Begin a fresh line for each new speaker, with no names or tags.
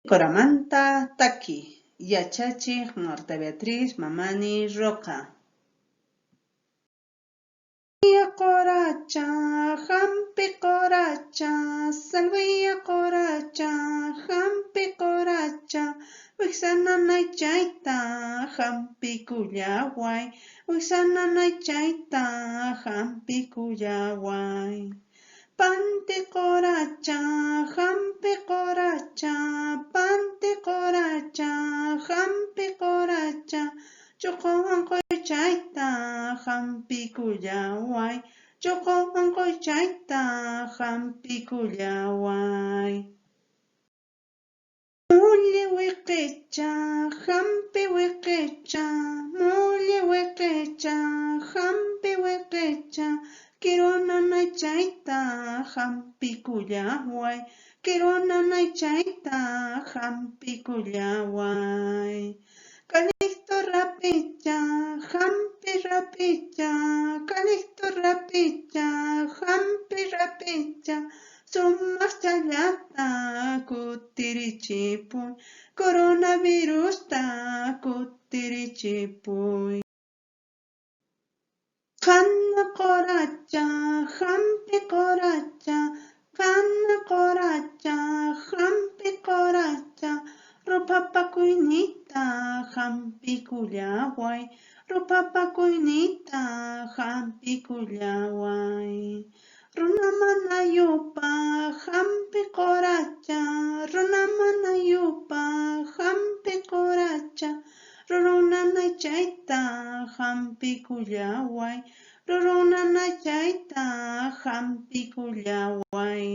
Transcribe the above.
Coramanta taki, yachachiq Marta Beatriz mamani Roca. Qoracha, hampi qoracha, salvia qoracha, hampi qoracha, wiksananay chayta, hampi kuyaway, wiksananay chayta, hampi kuyaway. Panti qoracha, hampi qoracha, panti qoracha, hampi qoracha, choqonqoy chayta, hampi kuyaway, choqonqoy chayta, hampi kuyaway. Muli wiqicha, hampi wiqicha, muli wiqicha, hampi wiqicha, kiruananay chayta, hampi kuyaway, kiruananay chayta, hampi kuyaway. Calixto rapicha, hampi rapicha, calixto rapicha, hampi rapicha, sumaq challata kutirichipuy, coronavirusta kutirichipuy. Qanna qoracha, hampi qoracha, qanna qoracha, hampi qoracha, rupapakuynita hampi kuyaway, rupapakuynita hampi kuyaway. Runa mana yupaq hampi qoracha, runa mana yupaq hampi qoracha, rurunanay chayta hampi kuyaway, rurunanay chayta hampi kuyaway.